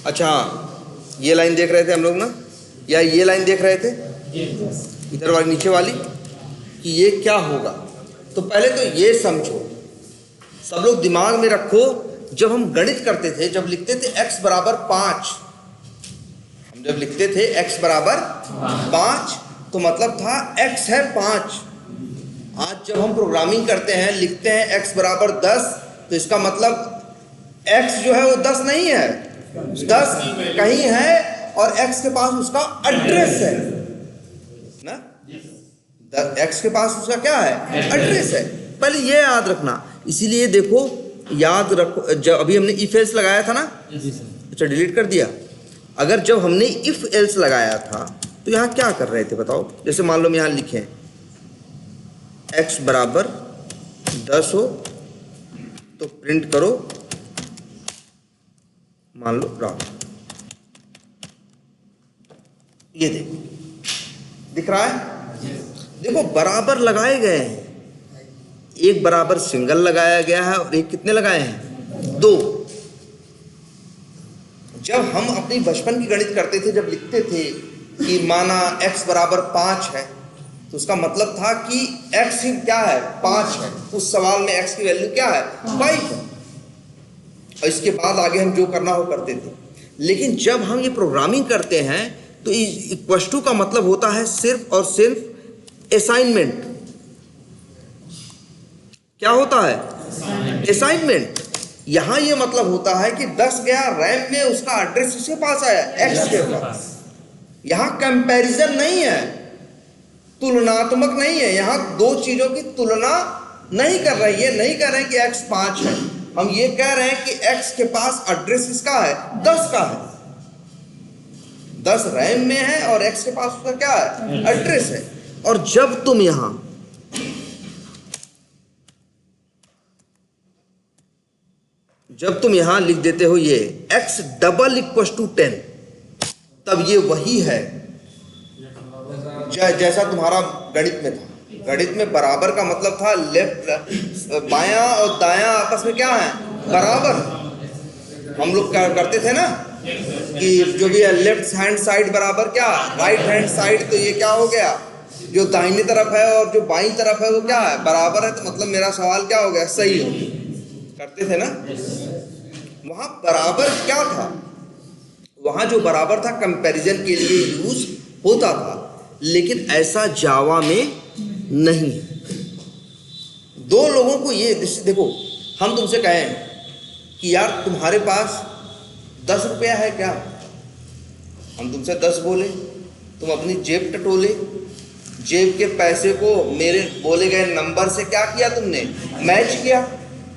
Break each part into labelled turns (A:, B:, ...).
A: अच्छा, ये लाइन देख रहे थे हम लोग ना, या ये लाइन देख रहे थे इधर वाली नीचे वाली, कि ये क्या होगा। तो पहले तो ये समझो, सब लोग दिमाग में रखो, जब हम गणित करते थे, जब लिखते थे x बराबर 5, हम जब लिखते थे x बराबर 5 तो मतलब था x है 5। आज जब हम प्रोग्रामिंग करते हैं, लिखते हैं x बराबर 10, तो इसका मतलब x जो है वो 10 नहीं है, 10 कहीं है और x के पास उसका एड्रेस है ना, x के पास उसका क्या है, एड्रेस है। पहले ये याद रखना। इसीलिए देखो, याद रखो, जब अभी हमने इफ एल्स लगाया था ना, अच्छा डिलीट कर दिया। अगर जब हमने इफ एल्स लगाया था तो यहाँ क्या कर रहे थे बताओ। जैसे मान लो हम यहाँ लिखें x बराबर 10 हो तो प्रिंट करो, मान लो राम। ये देखो, दिख रहा है, देखो बराबर लगाए गए हैं, एक बराबर सिंगल लगाया गया है और एक कितने लगाए हैं, 2। जब हम अपनी बचपन की गणित करते थे, जब लिखते थे कि माना x बराबर 5 है, तो उसका मतलब था कि x ही क्या है, 5 है। उस सवाल में x की वैल्यू क्या है, 5 है, और इसके बाद आगे हम जो करना हो करते थे। लेकिन जब हम ये प्रोग्रामिंग करते हैं तो इक्वल टू का मतलब होता है सिर्फ और सिर्फ असाइनमेंट। क्या होता है, असाइनमेंट। यहां ये मतलब होता है कि 10 गया रैम में, उसका एड्रेस इसके पास आया, x के पास। यहां कंपैरिजन नहीं है, तुलनात्मक नहीं है, यहां दो चीजों की तुलना नहीं कर रहे। ये नहीं कह रहे हैं कि x 5 है, हम ये कह रहे हैं कि x के पास एड्रेस इसका है, 10 का है, 10 रैम में है और x के पास उसका क्या है, एड्रेस है। और जब तुम यहां लिख देते हो ये x डबल इक्वल टू 10, तब ये वही है जैसा तुम्हारा गणित में था। गणित में बराबर का मतलब था लेफ्ट, बायां और दायां आपस में क्या है, बराबर। हम लोग क्या करते थे ना कि जो भी है लेफ्ट हैंड साइड बराबर क्या, राइट हैंड साइड, तो ये क्या हो गया, जो दाहिनी तरफ है और जो बाईं तरफ है वो क्या है, बराबर है, तो मतलब मेरा सवाल क्या हो गया, सही हो गया। करते थे ना। वहां बराबर क्या था, वहां जो बराबर था कंपैरिजन के लिए यूज होता था, लेकिन ऐसा जावा में नहीं। दो लोगों को ये देखो, हम तुमसे कहें कि यार तुम्हारे पास 10 रुपया है क्या, हम तुमसे 10 बोले, तुम अपनी जेब टटोले, जेब के पैसे को मेरे बोले गए नंबर से क्या किया तुमने, मैच किया।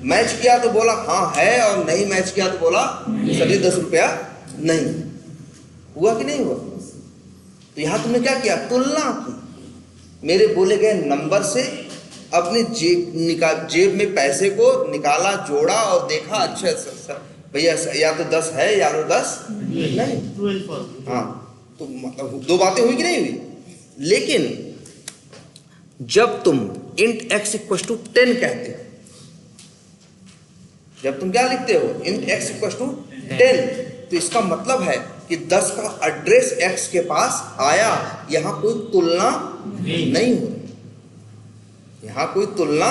A: मैच किया तो बोला हाँ है, और नहीं मैच किया तो बोला सभी 10 रुपया नहीं। हुआ कि नहीं हुआ। तो यहां तुमने क्या किया, तुलना की, मेरे बोले गए नंबर से अपने जेब में पैसे को निकाला, जोड़ा और देखा, अच्छा भैया या तो 10 है या तो 10 नहीं। हाँ, तो मतलब दो बातें हुई कि नहीं हुई। लेकिन जब तुम int x इक्वल टू 10 कहते हो, जब तुम क्या लिखते हो, int x इक्वल टू 10, तो इसका मतलब है कि 10 का एड्रेस x के पास आया। यहां कोई तुलना नहीं हो रही, यहां कोई तुलना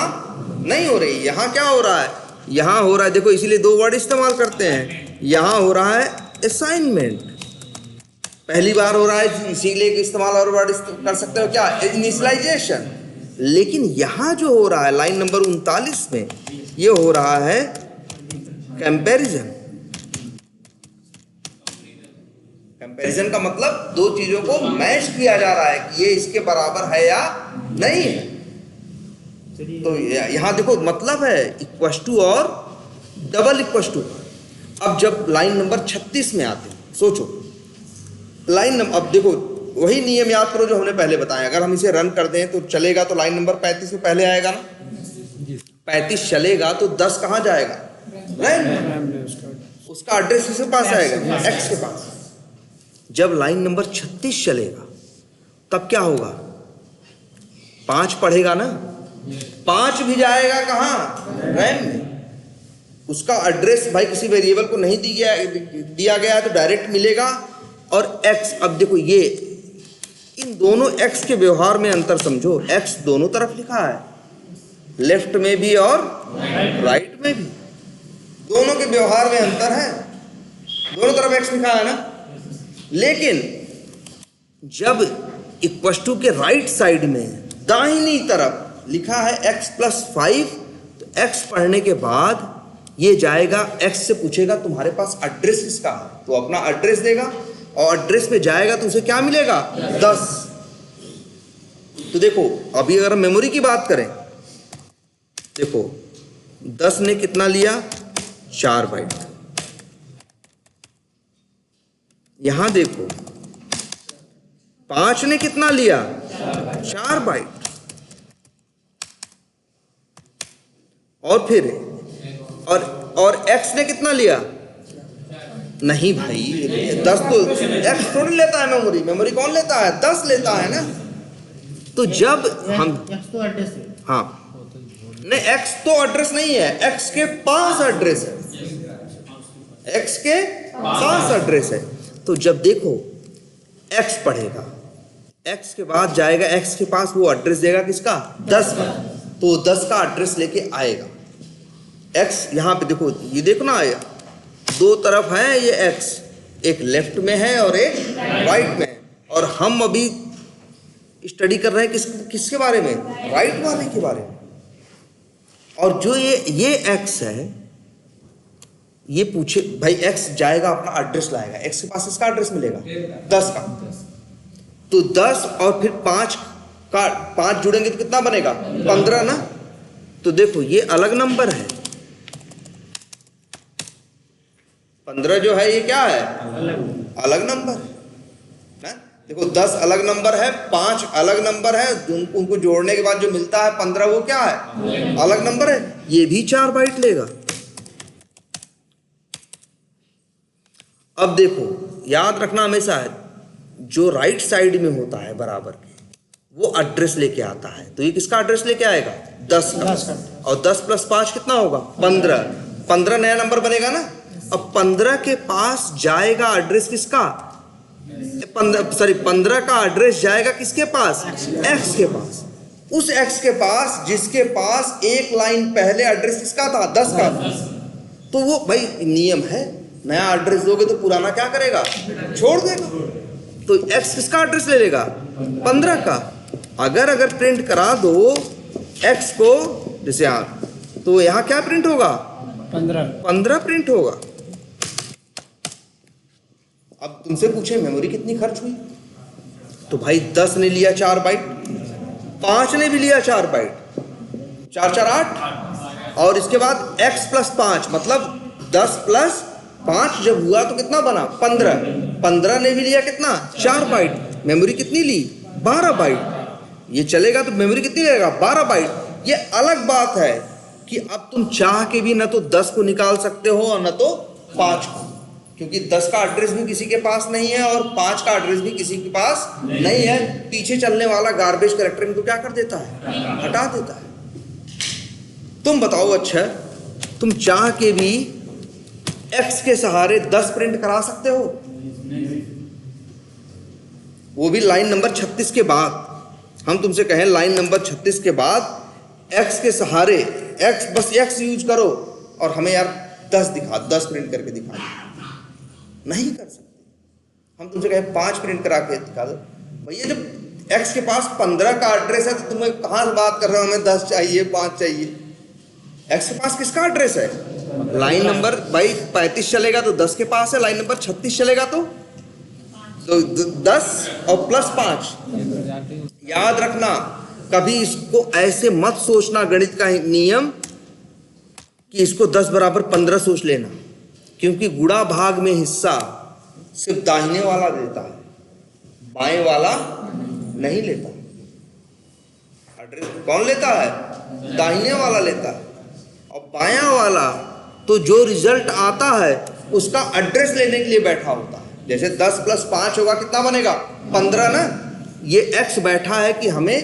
A: नहीं हो रही। यहां क्या हो रहा है, यहां हो रहा है, देखो इसीलिए 2 वर्ड इस्तेमाल करते हैं। यहां हो रहा है असाइनमेंट, पहली बार हो रहा है, इसीलिए इस्तेमाल और वर्ड कर सकते हो क्या, इनिशियलाइजेशन। लेकिन यहां जो हो रहा है लाइन नंबर 39 में, ये हो रहा है कंपैरिजन। कंपैरिजन का मतलब दो चीजों को मैच किया जा रहा है कि ये इसके बराबर है या नहीं है। तो यहां देखो मतलब है इक्वल टू और डबल इक्वल टू। अब जब लाइन नंबर 36 में आते हैं, सोचो लाइन नंबर, अब देखो वही नियम याद करो जो हमने पहले बताया। अगर हम इसे रन कर दें तो चलेगा, तो लाइन नंबर 35 में पहले आएगा ना, 35 चलेगा तो 10 कहां जाएगा, उसका एड्रेस किसके पास आएगा, x के पास। जब लाइन नंबर 36 चलेगा तब क्या होगा, 5 पढ़ेगा ना, 5 भी जाएगा कहां, रैम में, उसका एड्रेस भाई किसी वेरिएबल को नहीं दिया गया है तो डायरेक्ट मिलेगा। और x, अब देखो ये इन दोनों x के व्यवहार में अंतर समझो। x दोनों तरफ लिखा है, लेफ्ट में भी और राइट में भी, दोनों के व्यवहार में अंतर है, दोनों तरफ x लिखा है ना। लेकिन जब इक्वल टू के राइट साइड में दाहिनी तरफ लिखा है x+5, तो x पढ़ने के बाद ये जाएगा x से पूछेगा तुम्हारे पास एड्रेस किसका है, तो अपना एड्रेस देगा और एड्रेस पे जाएगा तो उसे क्या मिलेगा 10। तो देखो अभी अगर हम मेमोरी की बात करें, देखो 10 ने कितना लिया 4 बाइट। यहां देखो 5 ने कितना लिया 4 बाइट। और फिर और x ने कितना लिया, नहीं भाई 10 तो x थोड़ी लेता है मेमोरी, मेमोरी कौन लेता है 10 लेता है ना। तो जब हम
B: तो एड्रेस है।
A: हाँ नहीं, x तो एड्रेस नहीं है, x के पास एड्रेस है, x के पास एड्रेस है। तो जब देखो x पढ़ेगा, x के बाद जाएगा x के पास, वो एड्रेस देगा किसका 10 का, तो 10 का एड्रेस लेके आएगा। x यहाँ पे देखो, ये देखो ना दो तरफ है ये x, एक लेफ्ट में है और एक राइट में है। और हम अभी स्टडी कर रहे हैं किसके बारे में, राइट वाले के बारे में। और जो ये x है, ये पूछे भाई x जाएगा अपना एड्रेस लाएगा, x के पास इसका एड्रेस मिलेगा 10 का, तो 10 और फिर 5 जुड़ेंगे तो कितना बनेगा 15 ना। तो देखो ये अलग नंबर है, 15 जो है ये क्या है अलग नंबर है। देखो 10 अलग नंबर है, 5 अलग नंबर है, उनको जोड़ने के बाद जो मिलता है 15 वो क्या है अलग नंबर है। ये भी 4 बाइट लेगा। अब देखो याद रखना हमेशा है, जो राइट साइड में होता है बराबर के वो एड्रेस लेके आता है, तो ये किसका एड्रेस लेके आएगा 10 का। और 10 + 5 कितना होगा 15 नया नंबर बनेगा ना। अब 15 के पास जाएगा एड्रेस किसका 15 का एड्रेस जाएगा किसके पास x के पास, उस x के पास जिसके पास एक लाइन पहले एड्रेस किसका था 10 का। तो वो भाई नियम है, नया एड्रेस दोगे तो पुराना क्या करेगा छोड़ देगा। तो x किसका एड्रेस ले लेगा 15 का। अगर प्रिंट करा दो x को जैसे यहाँ, तो यहाँ क्या प्रिंट होगा 15 प्रिंट होगा। अब तुमसे पूछे मेमोरी कितनी खर्च हुई, तो भाई 10 ने लिया 4 बाइट, 5 ने भी लिया 4 बाइट, 4 4 8, और इसके बाद x+5 मतलब 10 + 5 जब हुआ तो कितना बना 15 ने भी लिया कितना 4 बाइट, मेमोरी कितनी ली 12 बाइट। ये चलेगा तो मेमोरी कितनी लेगा 12 बाइट। ये अलग बात है कि अब तुम चाह के भी ना तो 10 को निकाल सकते हो और ना तो 5 को, क्योंकि 10 का एड्रेस भी किसी के पास नहीं है और 5 का एड्रेस भी किसी के पास नहीं है। पीछे चलने वाला गार्बेज कलेक्टर इनको क्या कर देता है हटा देता है। तुम बताओ अच्छा, तुम चाह के भी x के सहारे 10 प्रिंट करा सकते हो, वो भी लाइन नंबर 36 के बाद। हम तुमसे कहें लाइन नंबर 36 के बाद x के सहारे बस x यूज करो और हमें यार 10 प्रिंट करके दिखा, नहीं कर सकते। हम तुमसे कहें 5 प्रिंट करा के दिखा दो, भैया जब x के पास 15 का एड्रेस है तो तुम्हें कहाँ से बात कर रहे हो हमें 10 चाहिए 5 चाहिए। x के पास किसका एड्रेस है, लाइन नंबर भाई 35 चलेगा तो 10 के पास है, लाइन नंबर 36 चलेगा तो 10 और +5। याद रखना कभी इसको ऐसे मत सोचना, गणित का नियम कि इसको 10 = 15 सोच लेना, क्योंकि गुणा भाग में हिस्सा सिर्फ दाहिने वाला देता है, बाएं वाला नहीं लेता। एड्रेस कौन लेता है दाहिने वाला लेता है, और बायां वाला तो जो रिजल्ट आता है उसका एड्रेस लेने के लिए बैठा होता है। जैसे 10 + 5 होगा कितना बनेगा 15 ना। ये x बैठा है कि हमें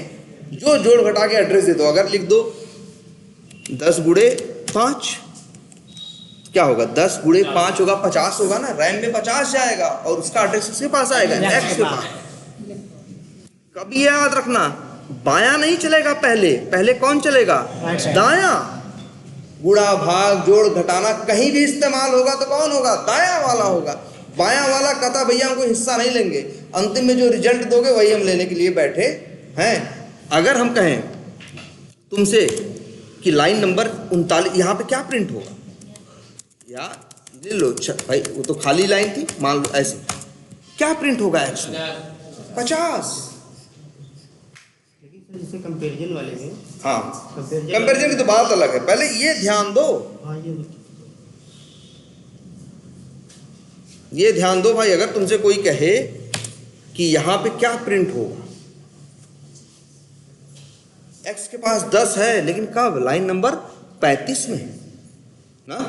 A: जो जोड़ घटा के एड्रेस दे दो। अगर लिख दो 10 × 5 क्या होगा, 10 गुणे 5 होगा 50 होगा ना, रैम में 50 जाएगा और उसका एड्रेस उसके पास आएगा, एक्स के पास। कभी याद रखना, बायां नहीं चलेगा, पहले कौन चलेगा, दायां। गुणा भाग जोड़ घटाना कहीं भी इस्तेमाल होगा तो कौन होगा, दायां वाला होगा। बायां वाला कहता भैया हमको हिस्सा नहीं लेंगे, अंतिम में जो रिजल्ट दोगे वही हम लेने के लिए बैठे हैं। अगर हम कहें तुमसे कि लाइन नंबर 39 यहाँ पे क्या प्रिंट होगा, या ले लो भाई, वो तो खाली लाइन थी, मान लो ऐसे, क्या प्रिंट होगा एक्स में, 50।
B: जैसे कंपैरिजन वाले में,
A: हाँ कंपैरिजन की तो बात अलग है, पहले ये ध्यान दो, ये ध्यान दो भाई। अगर तुमसे कोई कहे कि यहाँ पे क्या प्रिंट होगा, एक्स के पास 10 है लेकिन कब, लाइन नंबर 35 में है ना,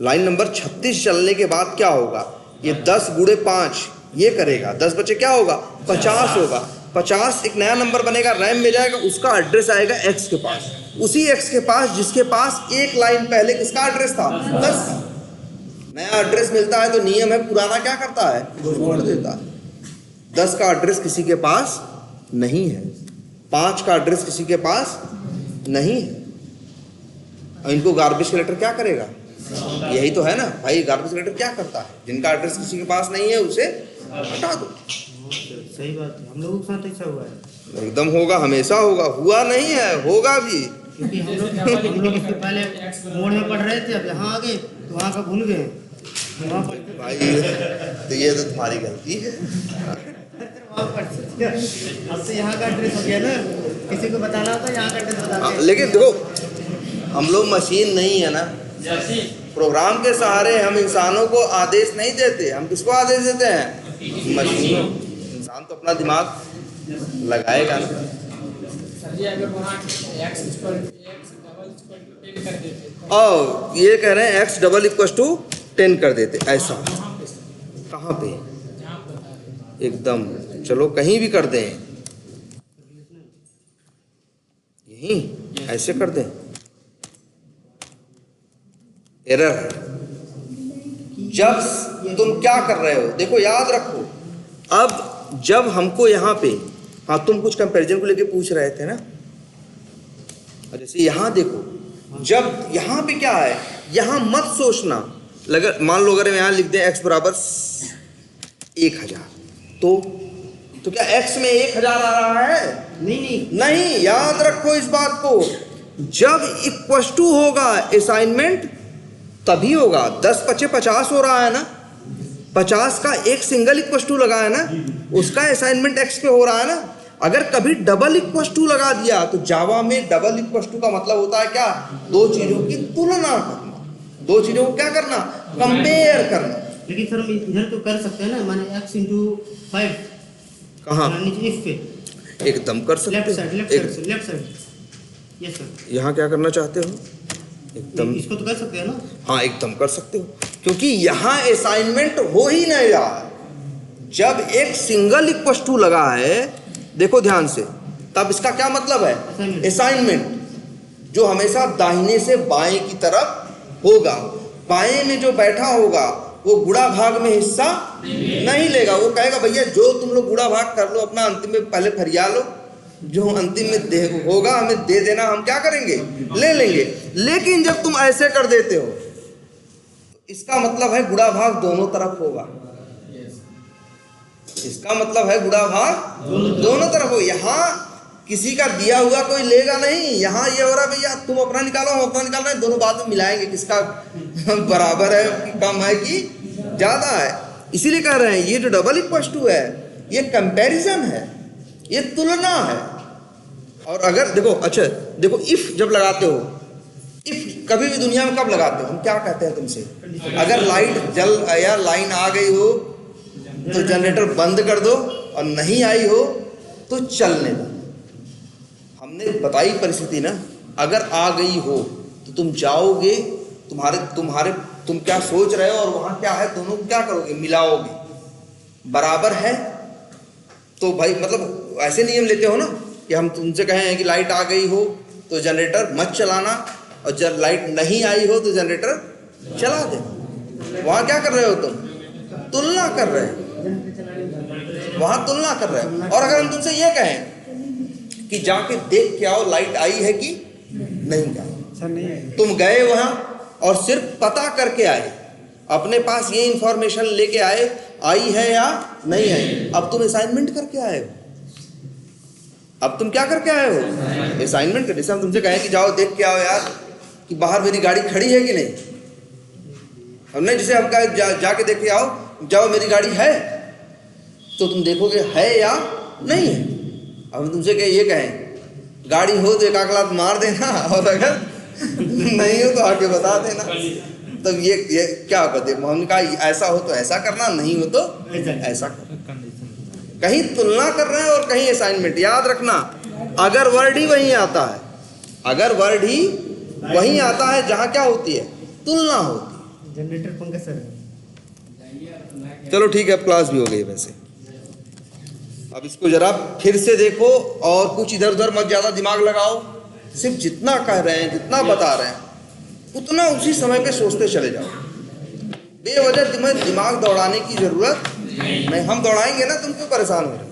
A: लाइन नंबर 36 चलने के बाद क्या होगा, ये 10 गुणे 5 ये करेगा, 10 बचे क्या होगा, 50 होगा। 50 एक नया नंबर बनेगा, रैम में जाएगा, उसका एड्रेस आएगा एक्स के पास, उसी एक्स के पास जिसके पास एक लाइन पहले किसका एड्रेस था, 10। नया एड्रेस मिलता है तो नियम है, पुराना क्या करता है, छोड़ देता है। 10 का एड्रेस किसी के पास नहीं है, 5 का एड्रेस किसी के पास नहीं है, और इनको गार्बेज कलेक्टर क्या करेगा, यही तो है ना भाई, गार्बेज कलेक्टर क्या करता है, जिनका एड्रेस किसी के पास नहीं है उसे हटा दो।
B: सही बात है, हम लोगों के साथ ऐसा हुआ है,
A: एकदम होगा, हमेशा होगा, हुआ नहीं है, होगा भी।
B: क्योंकि हम लोग इसके पहले मोड़ में पढ़ रहे थे, अब यहाँ आ गए तो वहाँ का भूल गए,
A: भाई तो ये तो तुम्हारी गलती है।
B: अब तो यहाँ का एड्रेस हो गया ना, किसी को बताना होता है यहाँ का एड्रेस बताते हैं।
A: लेकिन देखो हम लोग मशीन नहीं है ना, प्रोग्राम के सहारे हम इंसानों को आदेश नहीं देते, हम किसको आदेश देते हैं, मशीनों। इंसान तो अपना दिमाग लगाएगा ना। और ये कह रहे हैं एक्स डबल इक्वल टू 10 कर देते, ऐसा कहाँ पे, एकदम चलो कहीं भी कर दें, यहीं ऐसे कर दें, एरर है। जब तुम क्या कर रहे हो, देखो याद रखो, अब जब हमको यहाँ पे, हाँ तुम कुछ कंपैरिजन को लेके पूछ रहे थे ना, जैसे यहाँ देखो, जब यहाँ पे क्या है, यहाँ मत सोचना, मान लो अगर यहाँ लिख दें x बराबर 1000, तो क्या x में 1000 आ रहा है, नहीं, याद रखो इस बात को, जब इक्वल टू होगा असाइनमेंट तभी होगा। 10 × 50 हो रहा है ना, 50 का एक सिंगल इक्वल टू लगा है ना, उसका असाइनमेंट x पे हो रहा है ना। अगर कभी डबल इक्वल टू लगा दिया तो जावा में डबल इक्वल टू का मतलब होता है क्या, दो चीजों की तुलना करना, दो चीजों को क्या करना, कंपेयर करना।
B: लेकिन सर हम इधर तो कर सकते हैं ना, माने x × 5
A: कहाँ,
B: नीचे इफ पे
A: एकदम कर सकते हैं,
B: लेफ्ट साइड यस सर।
A: यहाँ क्या करना चाहते हो, एकदम
B: इसको तो कर सकते हैं ना,
A: हाँ एकदम कर सकते हो, क्योंकि यहाँ असाइनमेंट हो ही नहीं रहा है। जब एक सिंगल इक्वल टू लगा है, देखो ध्यान से, तब इसका क्या मतलब है, असाइनमेंट, जो हमेशा दाहिने से बाएं की तरफ होगा। बाएं में जो बैठा होगा वो गुणा भाग में हिस्सा नहीं लेगा, वो कहेगा भैया जो तुम लोग गुणा भाग कर लो अपना, अंतिम में पहले फरिया लो, जो अंतिम में होगा हमें दे देना, हम क्या करेंगे, ले लेंगे। लेकिन जब तुम ऐसे कर देते हो, इसका मतलब है गुणा भाग दोनों तरफ होगा, इसका मतलब है गुणा भाग दोनों तरफ हो। यहाँ किसी का दिया हुआ कोई लेगा नहीं, यहाँ ये हो रहा भैया तुम अपना निकालो हम अपना निकाल रहे हैं, दोनों बाद में मिलाएंगे किसका बराबर है, कम है कि ज्यादा है। इसीलिए कह रहे हैं ये जो डबल इक्वल टू है ये कंपैरिजन है, ये तुलना है। और अगर देखो, अच्छा देखो, इफ जब लगाते हो, इफ कभी भी दुनिया में कब लगाते हो, हम क्या कहते हैं तुमसे, अगर लाइट जल या लाइन आ गई हो तो जनरेटर बंद कर दो, और नहीं आई हो तो चलने दो। हमने बताई परिस्थिति ना, अगर आ गई हो तो तुम जाओगे, तुम क्या सोच रहे हो और वहां क्या है, दोनों क्या करोगे, मिलाओगे, बराबर है तो भाई मतलब ऐसे नियम लेते हो ना कि हम तुमसे कहे हैं कि लाइट आ गई हो तो जनरेटर मत चलाना, और जब लाइट नहीं आई हो तो जनरेटर चला दे। वहां क्या कर रहे हो तुम? तुलना कर रहे हो, वहां तुलना कर रहे हो। और अगर हम तुमसे ये कहें कि जाके देख के आओ लाइट आई है कि नहीं आई, तुम गए वहां और सिर्फ पता करके आए, अपने पास ये इंफॉर्मेशन लेके आए आई है या नहीं आई। अब तुम असाइनमेंट करके आए हो, अब तुम क्या करके आए हो? असाइनमेंट कर। जैसे हम तुमसे कहें कि जाओ देख के आओ यार कि बाहर मेरी गाड़ी खड़ी है कि नहीं, हमने जैसे हम कहा जाके देख के आओ, जाओ मेरी गाड़ी है, तो तुम देखोगे है या नहीं है। अब हम तुमसे ये कहें गाड़ी हो तो एक आंकड़ा मार देना, और अगर नहीं हो तो आके बता देना। तब ये क्या कहते हैं, हमने कहा ऐसा हो तो ऐसा करना, नहीं हो तो ऐसा करना। कहीं तुलना कर रहे हैं और कहीं असाइनमेंट। याद रखना, अगर वर्ड ही वहीं आता है, अगर वर्ड ही वहीं आता है जहां क्या होती है, तुलना होती है।
B: Generator Pankaj sir.
A: चलो ठीक है, अब क्लास भी हो गई वैसे। अब इसको जरा फिर से देखो और कुछ इधर उधर मत ज्यादा दिमाग लगाओ, सिर्फ जितना कह रहे हैं, जितना बता रहे हैं, उतना उसी समय पे सोचते चले जाओ। बेवजह दिमाग दौड़ाने की जरूरत नहीं। हम दौड़ाएंगे ना, तुम क्यों परेशान हो रहे हो?